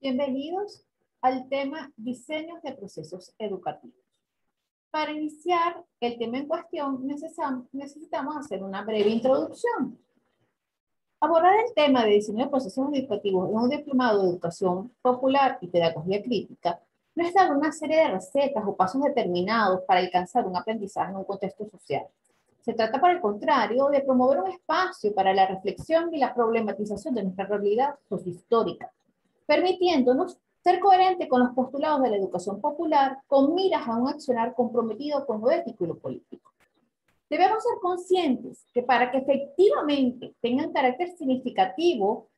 Bienvenidos al tema diseños de procesos educativos. Para iniciar el tema en cuestión necesitamos hacer una breve introducción. Abordar el tema de diseño de procesos educativos en un diplomado de educación popular y pedagogía crítica no es dar una serie de recetas o pasos determinados para alcanzar un aprendizaje en un contexto social. Se trata, por el contrario, de promover un espacio para la reflexión y la problematización de nuestra realidad sociohistórica, permitiéndonos ser coherente con los postulados de la educación popular con miras a un accionar comprometido con lo ético y lo político. Debemos ser conscientes que para que efectivamente tengan carácter significativo,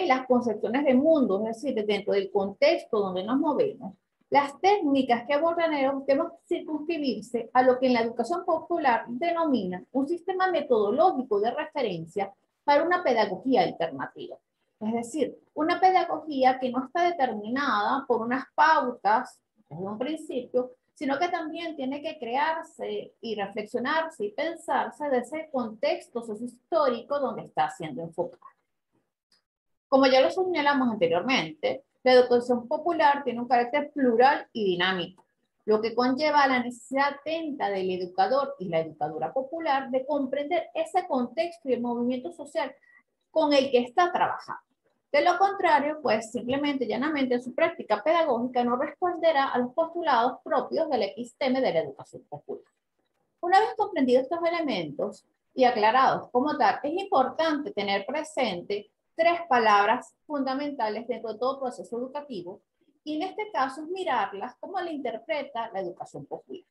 las concepciones del mundo, es decir, dentro del contexto donde nos movemos, las técnicas que abordaremos deben circunscribirse a lo que en la educación popular denomina un sistema metodológico de referencia para una pedagogía alternativa. Es decir, una pedagogía que no está determinada por unas pautas desde un principio, sino que también tiene que crearse y reflexionarse y pensarse de ese contexto sociohistórico donde está siendo enfocada. Como ya lo señalamos anteriormente, la educación popular tiene un carácter plural y dinámico, lo que conlleva la necesidad atenta del educador y la educadora popular de comprender ese contexto y el movimiento social con el que está trabajando. De lo contrario, pues simplemente, llanamente, su práctica pedagógica no responderá a los postulados propios del episteme de la educación popular. Una vez comprendidos estos elementos y aclarados como tal, es importante tener presente tres palabras fundamentales dentro de todo proceso educativo, y en este caso es mirarlas como la interpreta la educación popular.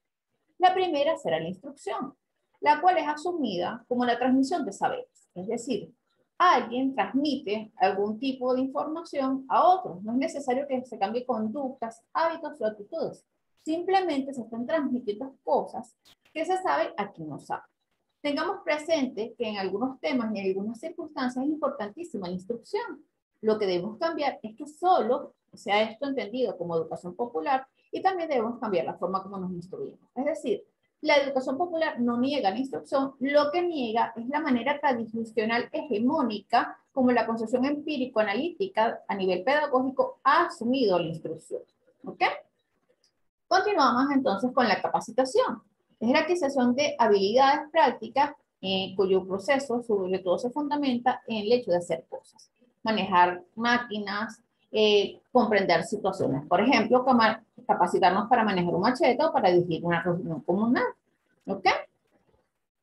La primera será la instrucción, la cual es asumida como la transmisión de saberes, es decir, alguien transmite algún tipo de información a otros. No es necesario que se cambie conductas, hábitos o actitudes. Simplemente se están transmitiendo cosas que se sabe a quien no sabe. Tengamos presente que en algunos temas y en algunas circunstancias es importantísima la instrucción. Lo que debemos cambiar es que solo sea esto entendido como educación popular, y también debemos cambiar la forma como nos instruimos. Es decir, la educación popular no niega la instrucción, lo que niega es la manera tradicional hegemónica como la concepción empírico-analítica a nivel pedagógico ha asumido la instrucción. ¿Ok? Continuamos entonces con la capacitación. Es la adquisición de habilidades prácticas cuyo proceso sobre todo se fundamenta en el hecho de hacer cosas. Manejar máquinas, comprender situaciones. Por ejemplo, capacitarnos para manejar un machete o para dirigir una reunión comunal. ¿Ok?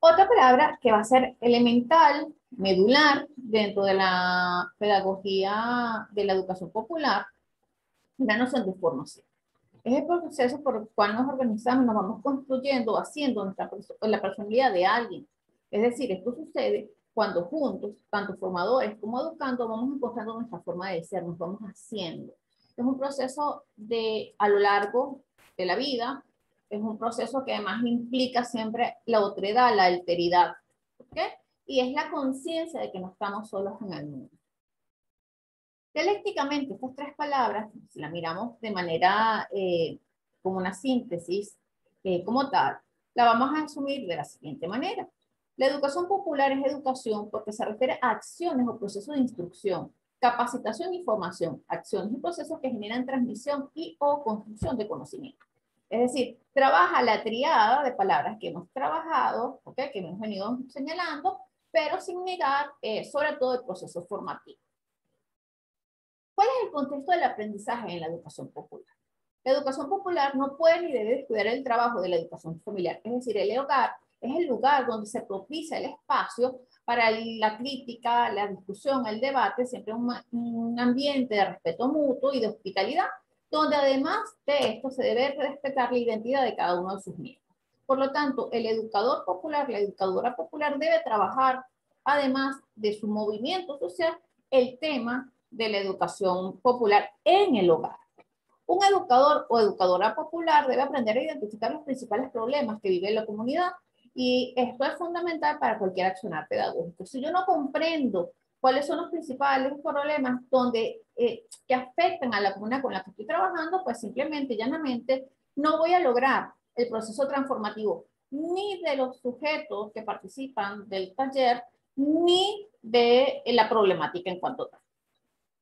Otra palabra que va a ser elemental, medular, dentro de la pedagogía de la educación popular, es la noción de formación. Es el proceso por el cual nos organizamos, nos vamos construyendo, haciendo la personalidad de alguien. Es decir, esto sucede cuando juntos, tanto formadores como educandos, vamos encontrando nuestra forma de ser, nos vamos haciendo. Es un proceso a lo largo de la vida, es un proceso que además implica siempre la otredad, la alteridad, ¿ok? Y es la conciencia de que no estamos solos en el mundo. Dialécticamente, estas tres palabras, si las miramos de manera como una síntesis, como tal, la vamos a asumir de la siguiente manera. La educación popular es educación porque se refiere a acciones o procesos de instrucción, capacitación y formación, acciones y procesos que generan transmisión y o construcción de conocimiento. Es decir, trabaja la triada de palabras que hemos trabajado, ¿okay? Que hemos venido señalando, pero sin negar sobre todo el proceso formativo. ¿Cuál es el contexto del aprendizaje en la educación popular? La educación popular no puede ni debe descuidar el trabajo de la educación familiar. Es decir, el hogar es el lugar donde se propicia el espacio para la crítica, la discusión, el debate, siempre un ambiente de respeto mutuo y de hospitalidad, donde además de esto se debe respetar la identidad de cada uno de sus miembros. Por lo tanto, el educador popular, la educadora popular debe trabajar, además de su movimiento social, el tema de la educación popular en el hogar. Un educador o educadora popular debe aprender a identificar los principales problemas que vive la comunidad, y esto es fundamental para cualquier accionar pedagógico. Si yo no comprendo cuáles son los principales problemas que afectan a la comunidad con la que estoy trabajando, pues simplemente, llanamente, no voy a lograr el proceso transformativo ni de los sujetos que participan del taller, ni de la problemática en cuanto tal.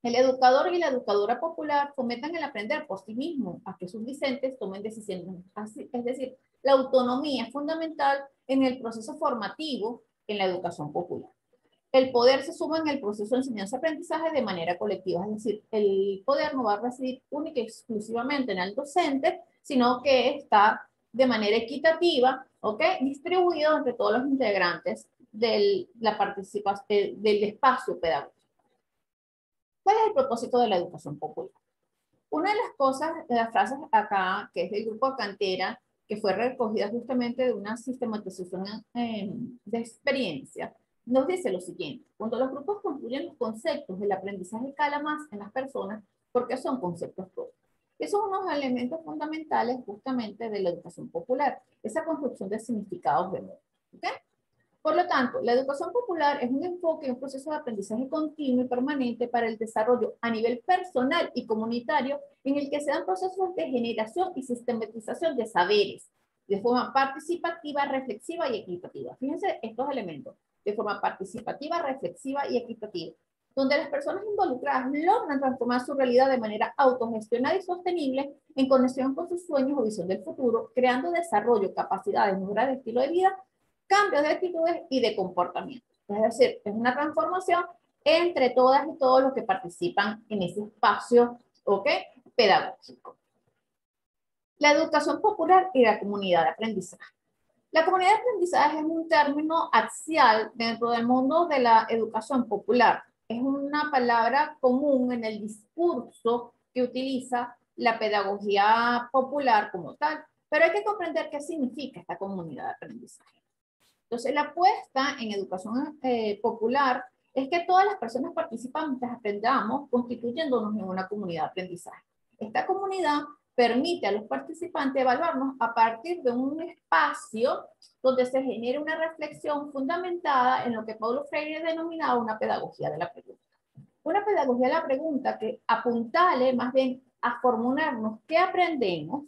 El educador y la educadora popular fomentan el aprender por sí mismo, a que sus discentes tomen decisiones. Así, es decir, la autonomía es fundamental en el proceso formativo en la educación popular. El poder se suma en el proceso de enseñanza-aprendizaje de manera colectiva, es decir, el poder no va a residir única y exclusivamente en el docente, sino que está de manera equitativa, ¿ok?, distribuido entre todos los integrantes del espacio pedagógico. ¿Cuál es el propósito de la educación popular? Una de las cosas, de las frases acá, que es del grupo Cantera, que fue recogida justamente de una sistematización de experiencia, nos dice lo siguiente: cuando los grupos construyen los conceptos, el aprendizaje cala más en las personas porque son conceptos propios. Esos son unos elementos fundamentales justamente de la educación popular, esa construcción de significados de modo. ¿Okay? Por lo tanto, la educación popular es un enfoque y un proceso de aprendizaje continuo y permanente para el desarrollo a nivel personal y comunitario, en el que se dan procesos de generación y sistematización de saberes de forma participativa, reflexiva y equitativa. Fíjense estos elementos: de forma participativa, reflexiva y equitativa, donde las personas involucradas logran transformar su realidad de manera autogestionada y sostenible en conexión con sus sueños o visión del futuro, creando desarrollo, capacidades, mejoras de estilo de vida, cambios de actitudes y de comportamiento. Es decir, es una transformación entre todas y todos los que participan en ese espacio, ¿ok?, pedagógico. La educación popular y la comunidad de aprendizaje. La comunidad de aprendizaje es un término axial dentro del mundo de la educación popular. Es una palabra común en el discurso que utiliza la pedagogía popular como tal, pero hay que comprender qué significa esta comunidad de aprendizaje. Entonces, la apuesta en educación popular es que todas las personas participantes aprendamos constituyéndonos en una comunidad de aprendizaje. Esta comunidad permite a los participantes evaluarnos a partir de un espacio donde se genere una reflexión fundamentada en lo que Paulo Freire denominaba una pedagogía de la pregunta. Una pedagogía de la pregunta que apuntale más bien a formularnos qué aprendemos,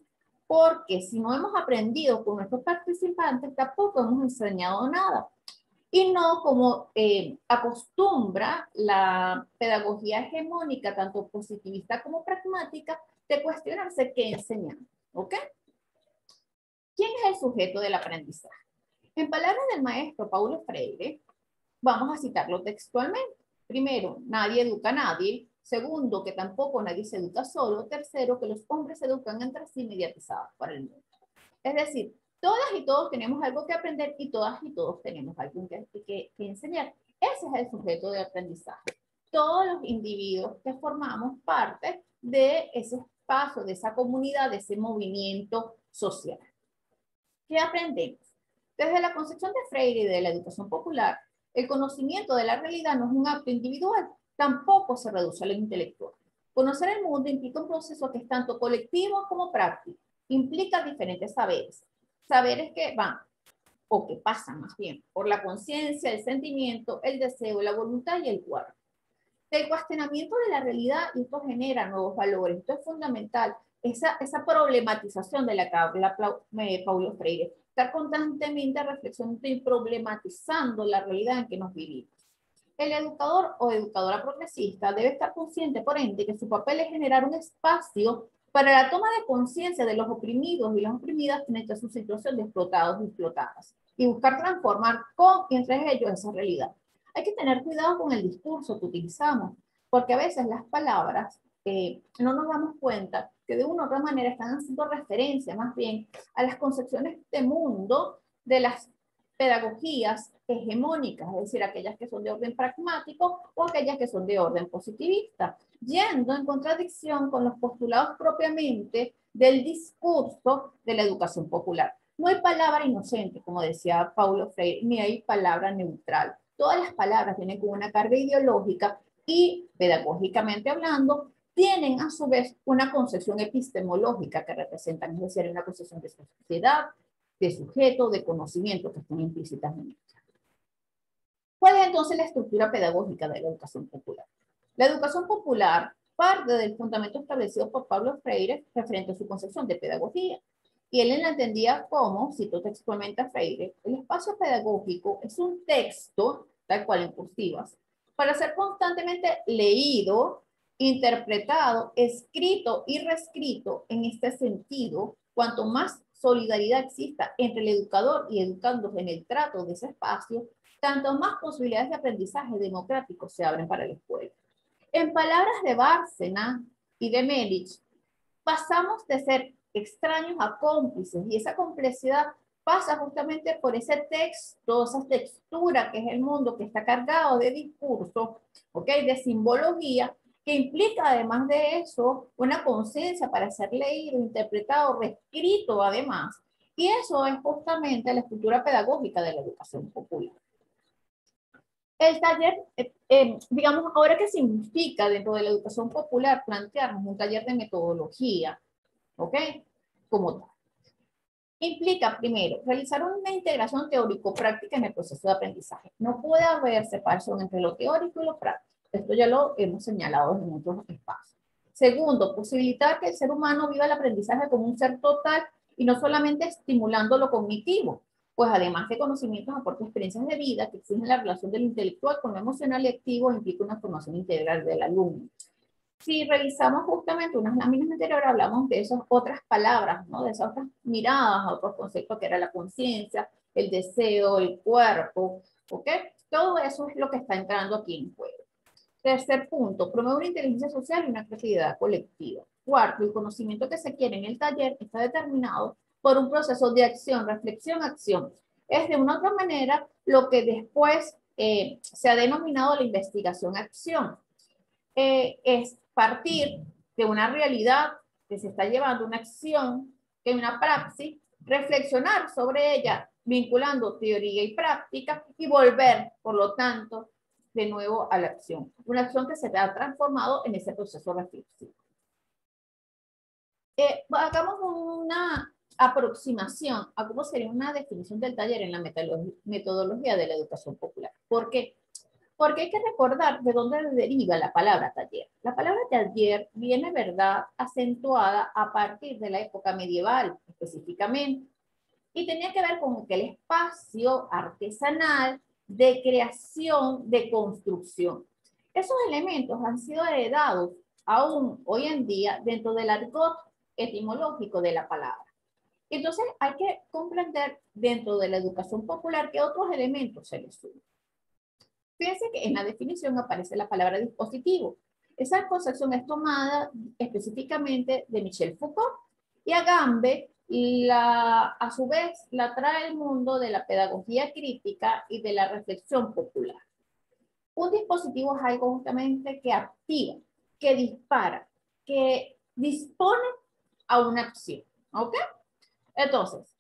porque si no hemos aprendido con nuestros participantes, tampoco hemos enseñado nada. Y no como acostumbra la pedagogía hegemónica, tanto positivista como pragmática, de cuestionarse qué enseñar. ¿Ok? ¿Quién es el sujeto del aprendizaje? En palabras del maestro Paulo Freire, vamos a citarlo textualmente. Primero, nadie educa a nadie. Segundo, que tampoco nadie se educa solo. Tercero, que los hombres se educan entre sí mediatizados para el mundo. Es decir, todas y todos tenemos algo que aprender y todas y todos tenemos algo que enseñar. Ese es el sujeto de aprendizaje. Todos los individuos que formamos parte de ese espacio, de esa comunidad, de ese movimiento social. ¿Qué aprendemos? Desde la concepción de Freire y de la educación popular, el conocimiento de la realidad no es un acto individual, tampoco se reduce a lo intelectual. Conocer el mundo implica un proceso que es tanto colectivo como práctico. Implica diferentes saberes. Saberes que van, o que pasan más bien, por la conciencia, el sentimiento, el deseo, la voluntad y el cuerpo. Del cuestionamiento de la realidad, y esto genera nuevos valores. Esto es fundamental. Esa problematización de la que habla Paulo Freire, estar constantemente reflexionando y problematizando la realidad en que nos vivimos. El educador o educadora progresista debe estar consciente, por ende, que su papel es generar un espacio para la toma de conciencia de los oprimidos y las oprimidas frente a su situación de explotados y explotadas, y buscar transformar con y entre ellos esa realidad. Hay que tener cuidado con el discurso que utilizamos, porque a veces las palabras no nos damos cuenta que de una u otra manera están haciendo referencia más bien a las concepciones de mundo de las pedagogías hegemónicas, es decir, aquellas que son de orden pragmático o aquellas que son de orden positivista, yendo en contradicción con los postulados propiamente del discurso de la educación popular. No hay palabra inocente, como decía Paulo Freire, ni hay palabra neutral. Todas las palabras tienen como una carga ideológica y, pedagógicamente hablando, tienen a su vez una concepción epistemológica que representan, es decir, una concepción de sociedad, de sujeto, de conocimiento que están implícitas en ella. ¿Cuál es entonces la estructura pedagógica de la educación popular? La educación popular parte del fundamento establecido por Paulo Freire referente a su concepción de pedagogía. Y él la entendía como, cito textualmente a Freire, el espacio pedagógico es un texto, tal cual en cursivas, para ser constantemente leído interpretado, escrito y reescrito en este sentido, cuanto más solidaridad exista entre el educador y educandos en el trato de ese espacio, tanto más posibilidades de aprendizaje democrático se abren para la escuela. En palabras de Bárcena y de Melich, pasamos de ser extraños a cómplices, y esa complejidad pasa justamente por ese texto, esa textura que es el mundo, que está cargado de discurso, ¿okay? De simbología, que implica además de eso una conciencia para ser leído, interpretado, reescrito además. Y eso es justamente la estructura pedagógica de la educación popular. El taller, digamos, ahora qué significa dentro de la educación popular plantearnos un taller de metodología, ¿ok? Como tal. Implica, primero, realizar una integración teórico-práctica en el proceso de aprendizaje. No puede haber separación entre lo teórico y lo práctico. Esto ya lo hemos señalado en otros espacios. Segundo, posibilitar que el ser humano viva el aprendizaje como un ser total y no solamente estimulando lo cognitivo, pues además de conocimientos, aporta experiencias de vida que exigen la relación del intelectual con lo emocional y activo, implica una formación integral del alumno. Si revisamos justamente unas láminas anteriores, hablamos de esas otras palabras, ¿no? De esas otras miradas, otros conceptos que era la conciencia, el deseo, el cuerpo, ¿ok? Todo eso es lo que está entrando aquí en juego. Tercer punto, promover una inteligencia social y una creatividad colectiva. Cuarto, el conocimiento que se quiere en el taller está determinado por un proceso de acción, reflexión, acción. Es de una u otra manera lo que después se ha denominado la investigación-acción. Es partir de una realidad que se está llevando, una acción, que es una praxis, reflexionar sobre ella, vinculando teoría y práctica, y volver, por lo tanto, de nuevo a la acción. Una acción que se ha transformado en ese proceso reflexivo. Hagamos una aproximación a cómo sería una definición del taller en la metodología de la educación popular. ¿Por qué? Porque hay que recordar de dónde deriva la palabra taller. La palabra taller viene, ¿verdad?, acentuada a partir de la época medieval, específicamente, y tenía que ver con el espacio artesanal de creación, de construcción. Esos elementos han sido heredados aún hoy en día dentro del argot etimológico de la palabra. Entonces hay que comprender dentro de la educación popular que otros elementos se les suman. Fíjense que en la definición aparece la palabra dispositivo. Esa concepción es tomada específicamente de Michel Foucault, y Agamben a su vez la trae el mundo de la pedagogía crítica y de la reflexión popular. Un dispositivo es algo justamente que activa, que dispara, que dispone a una acción. ¿Ok? Entonces,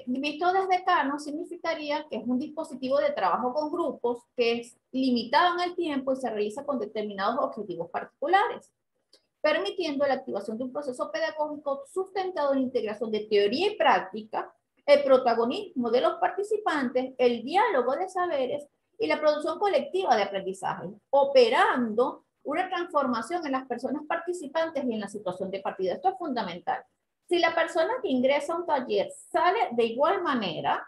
visto desde Kano, significaría que es un dispositivo de trabajo con grupos que es limitado en el tiempo y se realiza con determinados objetivos particulares, permitiendo la activación de un proceso pedagógico sustentado en la integración de teoría y práctica, el protagonismo de los participantes, el diálogo de saberes y la producción colectiva de aprendizaje, operando una transformación en las personas participantes y en la situación de partida. Esto es fundamental. Si la persona que ingresa a un taller sale de igual manera,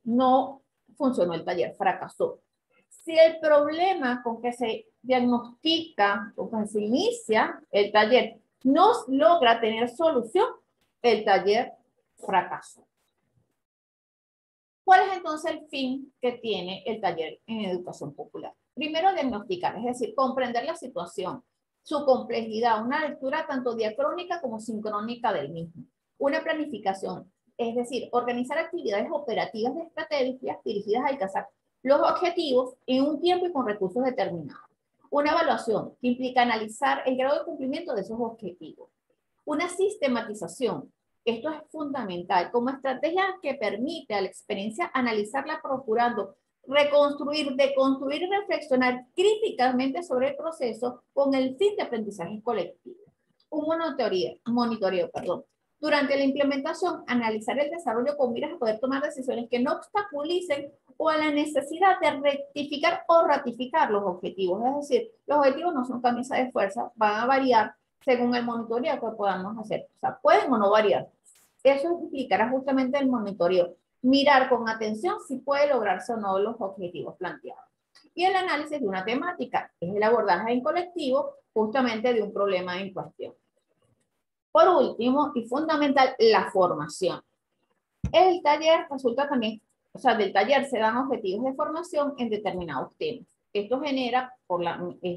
no funcionó el taller, fracasó. Si el problema con que se diagnostica, con que se inicia el taller, no logra tener solución, el taller fracasó. ¿Cuál es entonces el fin que tiene el taller en educación popular? Primero, diagnosticar, es decir, comprender la situación, su complejidad, una lectura tanto diacrónica como sincrónica del mismo, una planificación, es decir, organizar actividades operativas de estrategias dirigidas a alcanzar los objetivos en un tiempo y con recursos determinados, una evaluación que implica analizar el grado de cumplimiento de esos objetivos, una sistematización. Esto es fundamental como estrategia que permite a la experiencia analizarla procurando reconstruir, deconstruir y reflexionar críticamente sobre el proceso con el fin de aprendizaje colectivo. Un monitoreo. Durante la implementación, analizar el desarrollo con miras a poder tomar decisiones que no obstaculicen o a la necesidad de rectificar o ratificar los objetivos. Es decir, los objetivos no son camisa de fuerza, van a variar según el monitoreo que podamos hacer. O sea, pueden o no variar. Eso implicará justamente el monitoreo. Mirar con atención si puede lograrse o no los objetivos planteados. Y el análisis de una temática, es el abordaje en colectivo justamente de un problema en cuestión. Por último y fundamental, la formación. El taller resulta también, o sea, del taller se dan objetivos de formación en determinados temas. Esto es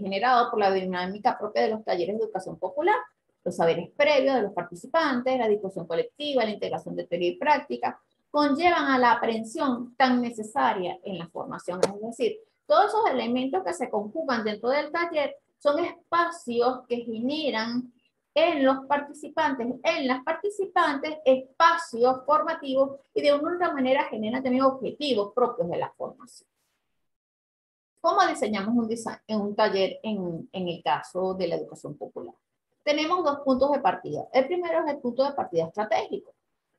generado por la dinámica propia de los talleres de educación popular, los saberes previos de los participantes, la discusión colectiva, la integración de teoría y práctica, conllevan a la aprehensión tan necesaria en la formación. Es decir, todos esos elementos que se conjugan dentro del taller son espacios que generan en los participantes, en las participantes, espacios formativos y de una u otra manera generan también objetivos propios de la formación. ¿Cómo diseñamos un taller en el caso de la educación popular? Tenemos dos puntos de partida. El primero es el punto de partida estratégico,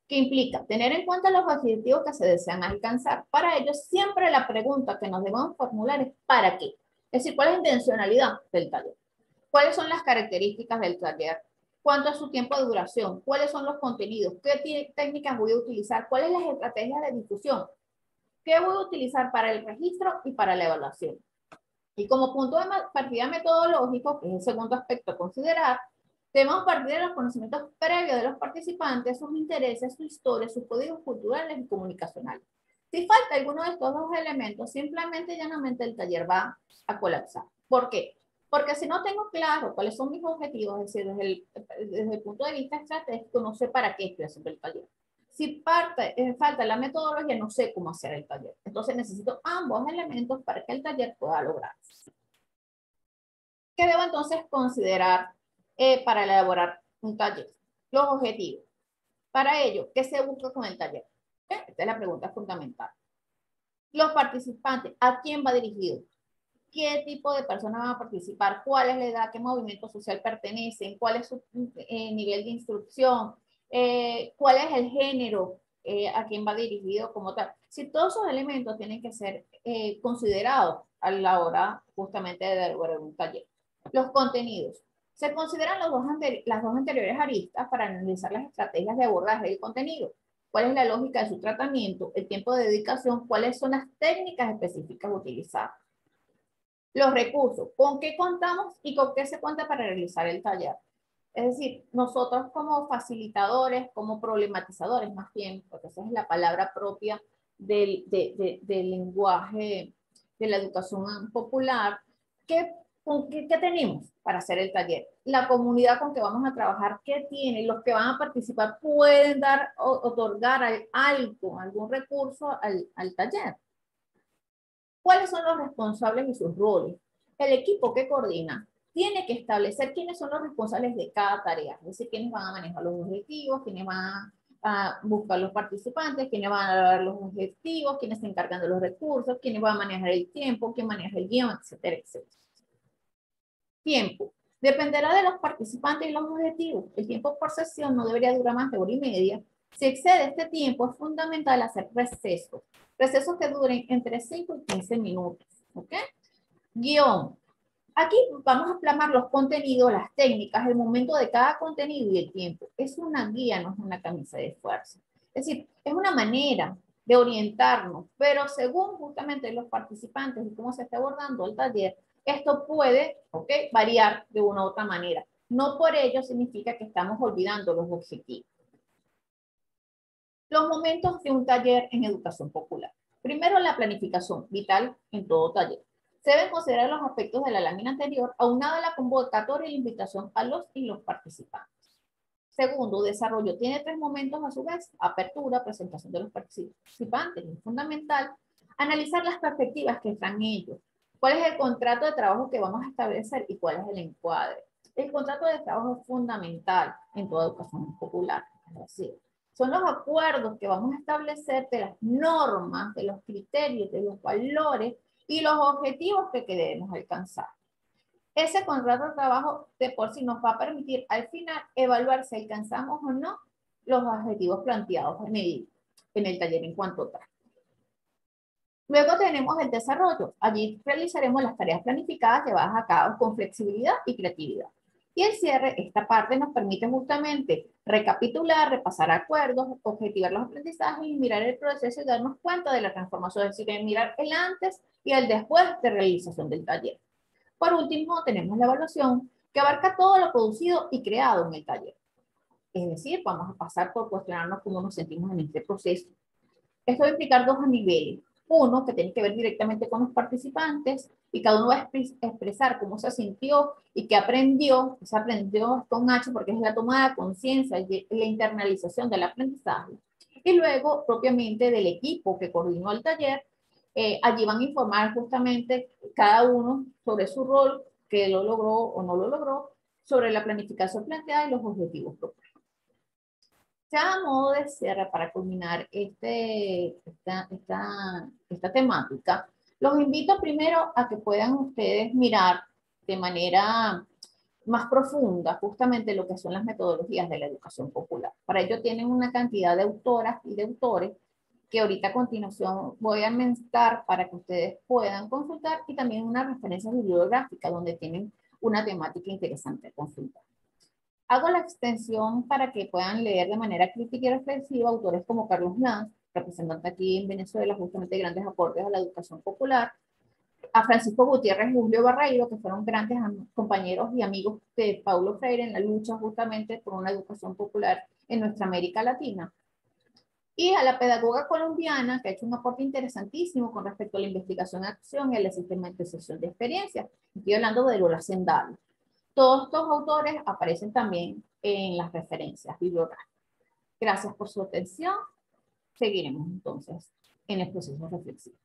que implica tener en cuenta los objetivos que se desean alcanzar. Para ello, siempre la pregunta que nos debemos formular es ¿para qué? Es decir, ¿cuál es la intencionalidad del taller? ¿Cuáles son las características del taller? ¿Cuánto es su tiempo de duración? ¿Cuáles son los contenidos? ¿Qué técnicas voy a utilizar? ¿Cuáles son las estrategias de difusión? ¿Qué voy a utilizar para el registro y para la evaluación? Y como punto de partida metodológico, que es el segundo aspecto a considerar, debemos partir de los conocimientos previos de los participantes, sus intereses, su historia, sus códigos culturales y comunicacionales. Si falta alguno de estos dos elementos, simplemente y llanamente el taller va a colapsar. ¿Por qué? Porque si no tengo claro cuáles son mis objetivos, es decir, desde el punto de vista estratégico, no sé para qué estoy haciendo el taller. Si falta la metodología, no sé cómo hacer el taller. Entonces necesito ambos elementos para que el taller pueda lograrse. ¿Qué debo entonces considerar para elaborar un taller? Los objetivos. Para ello, ¿qué se busca con el taller? Esta es la pregunta fundamental. Los participantes, ¿a quién va dirigido? ¿Qué tipo de personas van a participar? ¿Cuál es la edad? ¿Qué movimiento social pertenecen? ¿Cuál es su nivel de instrucción? ¿Cuál es el género? ¿A quién va dirigido como tal? Si todos esos elementos tienen que ser considerados a la hora justamente de elaborar un taller. Los contenidos. Se consideran las dos anteriores aristas para analizar las estrategias de abordaje del contenido. ¿Cuál es la lógica de su tratamiento? El tiempo de dedicación. ¿Cuáles son las técnicas específicas utilizadas? Los recursos, con qué contamos y con qué se cuenta para realizar el taller. Es decir, nosotros como facilitadores, como problematizadores más bien, porque esa es la palabra propia del lenguaje de la educación popular, ¿qué tenemos para hacer el taller? La comunidad con que vamos a trabajar, ¿qué tiene? Los que van a participar pueden otorgar algún recurso al taller. ¿Cuáles son los responsables y sus roles? El equipo que coordina tiene que establecer quiénes son los responsables de cada tarea, es decir, quiénes van a manejar los objetivos, quiénes van a buscar los participantes, quiénes van a dar los objetivos, quiénes se encargan de los recursos, quiénes van a manejar el tiempo, quién maneja el guión, etcétera, etcétera. Tiempo. Dependerá de los participantes y los objetivos. El tiempo por sesión no debería durar más de 1 hora y media. Si excede este tiempo, es fundamental hacer recesos. Recesos que duren entre 5 y 15 minutos. ¿Ok? Guión. Aquí vamos a plasmar los contenidos, las técnicas, el momento de cada contenido y el tiempo. Es una guía, no es una camisa de fuerza. Es decir, es una manera de orientarnos, pero según justamente los participantes y cómo se está abordando el taller, esto puede variar de una u otra manera. No por ello significa que estamos olvidando los objetivos. Los momentos de un taller en educación popular. Primero, la planificación, vital en todo taller. Se deben considerar los aspectos de la lámina anterior, aunada a la convocatoria y la invitación a los y los participantes. Segundo, desarrollo. Tiene 3 momentos a su vez. Apertura, presentación de los participantes. Es fundamental analizar las perspectivas que están ellos. ¿Cuál es el contrato de trabajo que vamos a establecer y cuál es el encuadre? El contrato de trabajo es fundamental en toda educación popular. Es decir, son los acuerdos que vamos a establecer de las normas, de los criterios, de los valores y los objetivos que debemos alcanzar. Ese contrato de trabajo de por sí nos va a permitir al final evaluar si alcanzamos o no los objetivos planteados en el taller en cuanto tal. Luego tenemos el desarrollo. Allí realizaremos las tareas planificadas llevadas a cabo con flexibilidad y creatividad. Y el cierre, esta parte nos permite justamente recapitular, repasar acuerdos, objetivar los aprendizajes y mirar el proceso y darnos cuenta de la transformación, es decir, mirar el antes y el después de realización del taller. Por último, tenemos la evaluación, que abarca todo lo producido y creado en el taller. Es decir, vamos a pasar por cuestionarnos cómo nos sentimos en este proceso. Esto va a implicar dos niveles. Uno, que tiene que ver directamente con los participantes y cada uno va a expresar cómo se sintió y qué aprendió. Se aprendió con H porque es la toma de conciencia y la internalización del aprendizaje. Y luego, propiamente del equipo que coordinó el taller, allí van a informar justamente cada uno sobre su rol, que lo logró o no lo logró, sobre la planificación planteada y los objetivos propios. Ya a modo de cierre, para culminar esta temática, los invito primero a que puedan ustedes mirar de manera más profunda justamente lo que son las metodologías de la educación popular. Para ello tienen una cantidad de autoras y de autores que ahorita a continuación voy a mencionar para que ustedes puedan consultar, y también una referencia bibliográfica donde tienen una temática interesante a consultar. Hago la extensión para que puedan leer de manera crítica y reflexiva autores como Carlos Lanz, representante aquí en Venezuela justamente de grandes aportes a la educación popular, a Francisco Gutiérrez y Julio Barreiro, que fueron grandes compañeros y amigos de Paulo Freire en la lucha justamente por una educación popular en nuestra América Latina, y a la pedagoga colombiana, que ha hecho un aporte interesantísimo con respecto a la investigación-acción y a la sistematización de experiencias. Estoy hablando de Lola Sendal. Todos estos autores aparecen también en las referencias bibliográficas. Gracias por su atención. Seguiremos entonces en el proceso reflexivo.